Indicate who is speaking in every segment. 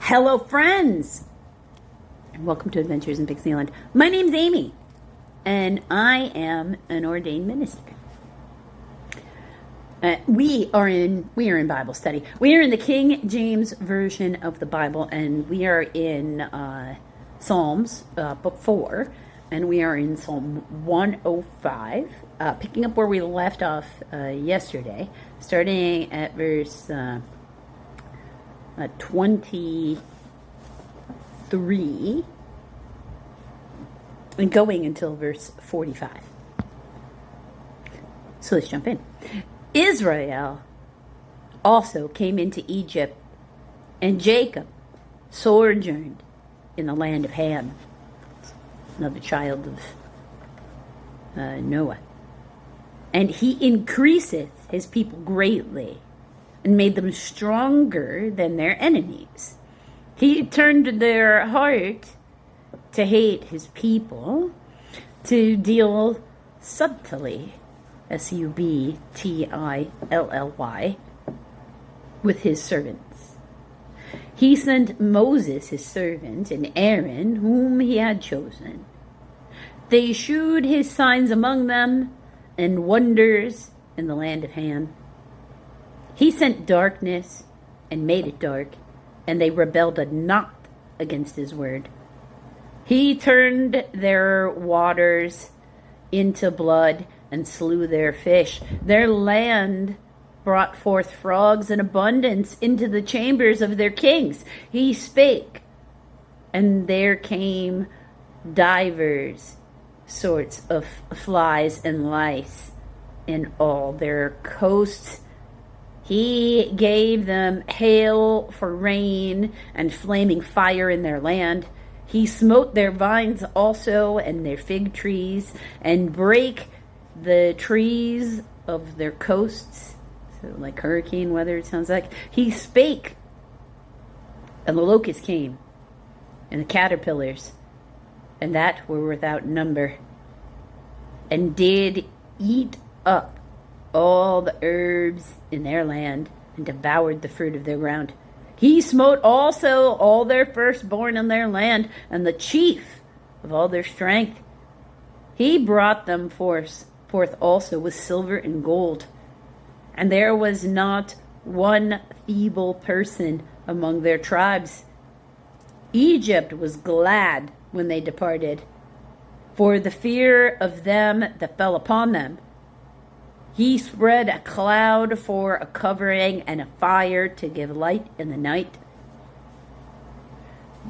Speaker 1: Hello, friends, and welcome to Adventures in Pixieland. My name's Amy, and I am an ordained minister. We are in Bible study. We are in the King James Version of the Bible, and we are in Psalms, book 4, and we are in Psalm 105, picking up where we left off yesterday, starting at verse 23 and going until verse 45. So let's jump in. Israel also came into Egypt, and Jacob sojourned in the land of Ham, another child of Noah. And he increaseth his people greatly, and made them stronger than their enemies. He turned their heart to hate his people, to deal subtly, subtilly, with his servants. He sent Moses his servant, and Aaron, whom he had chosen. They shewed his signs among them, and wonders in the land of Ham. He sent darkness, and made it dark, and they rebelled not against his word. He turned their waters into blood, and slew their fish. Their land brought forth frogs in abundance into the chambers of their kings. He spake, and there came divers sorts of flies and lice in all their coasts. He gave them hail for rain, and flaming fire in their land. He smote their vines also, and their fig trees, and brake the trees of their coasts. So like hurricane weather, it sounds like. He spake, and the locusts came, and the caterpillars, and that were without number, and did eat up all the herbs in their land, and devoured the fruit of their ground. He smote also all their firstborn in their land, and the chief of all their strength. He brought them forth also with silver and gold, and there was not one feeble person among their tribes. Egypt was glad when they departed, for the fear of them that fell upon them. He spread a cloud for a covering, and a fire to give light in the night.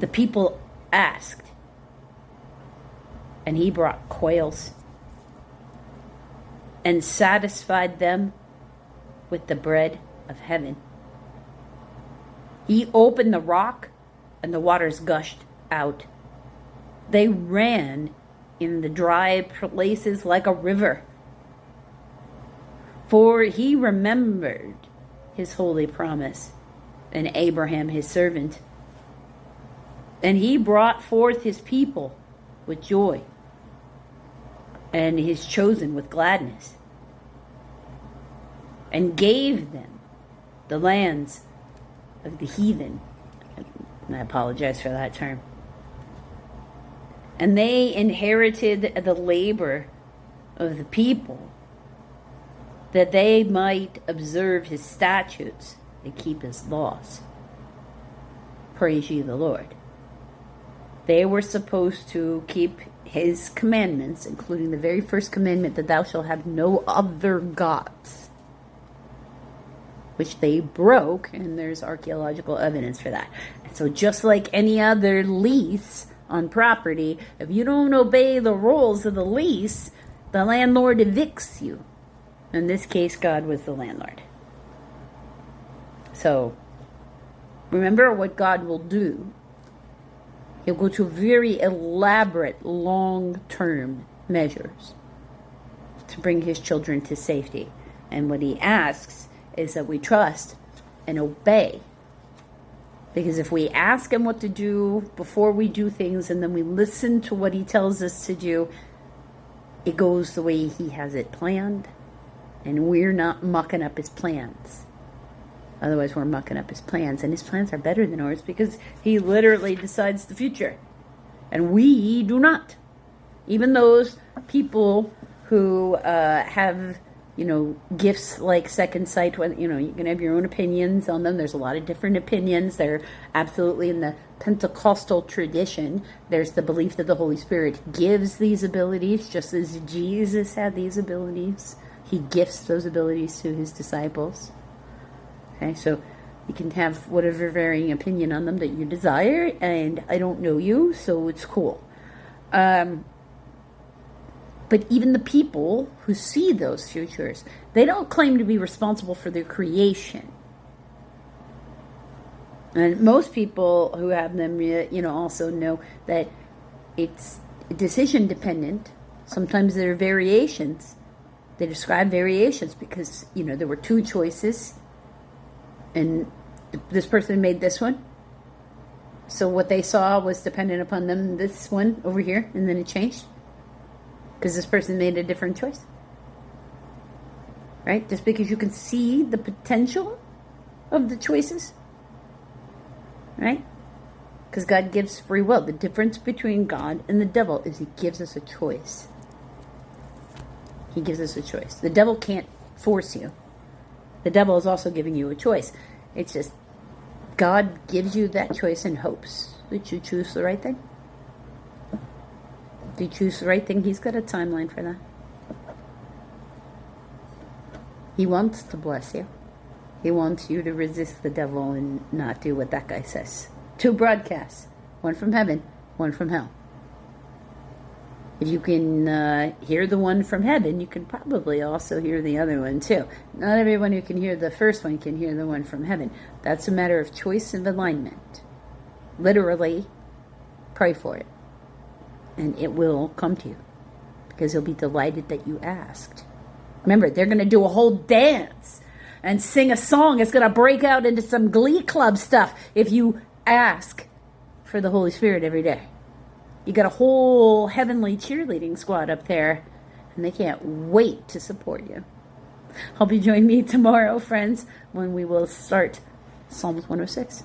Speaker 1: The people asked, and he brought quails, and satisfied them with the bread of heaven. He opened the rock, and the waters gushed out. They ran in the dry places like a river. For he remembered his holy promise, and Abraham his servant. And he brought forth his people with joy, and his chosen with gladness, and gave them the lands of the heathen. And I apologize for that term. And they inherited the labor of the people, that they might observe his statutes and keep his laws. Praise ye the Lord. They were supposed to keep his commandments, including the very first commandment, that thou shalt have no other gods, which they broke, and there's archaeological evidence for that. And so just like any other lease on property, if you don't obey the rules of the lease, the landlord evicts you. In this case, God was the landlord. So, remember what God will do. He'll go to very elaborate, long-term measures to bring his children to safety. And what he asks is that we trust and obey. Because if we ask him what to do before we do things, and then we listen to what he tells us to do, it goes the way he has it planned, and we're not mucking up his plans. Otherwise, we're mucking up his plans. And his plans are better than ours because he literally decides the future. And we do not. Even those people who have, gifts like second sight, when, you can have your own opinions on them. There's a lot of different opinions. They're absolutely in the Pentecostal tradition. There's the belief that the Holy Spirit gives these abilities, just as Jesus had these abilities. He gifts those abilities to his disciples. Okay, so you can have whatever varying opinion on them that you desire, and I don't know you, so it's cool. But even the people who see those futures, they don't claim to be responsible for their creation. And most people who have them, also know that it's decision dependent. Sometimes there are variations. They describe variations because, there were two choices. And this person made this one. So what they saw was dependent upon them, this one over here, and then it changed. Because this person made a different choice. Right? Just because you can see the potential of the choices. Right? Because God gives free will. The difference between God and the devil is he gives us a choice. He gives us a choice. The devil can't force you. The devil is also giving you a choice. It's just God gives you that choice in hopes that you choose the right thing. If you choose the right thing, he's got a timeline for that. He wants to bless you. He wants you to resist the devil and not do what that guy says. 2 broadcasts. One from heaven, one from hell. If you can hear the one from heaven, you can probably also hear the other one too. Not everyone who can hear the first one can hear the one from heaven. That's a matter of choice and alignment. Literally, pray for it. And it will come to you. Because he'll be delighted that you asked. Remember, they're going to do a whole dance and sing a song. It's going to break out into some glee club stuff if you ask for the Holy Spirit every day. You got a whole heavenly cheerleading squad up there, and they can't wait to support you. Hope you join me tomorrow, friends, when we will start Psalms 106.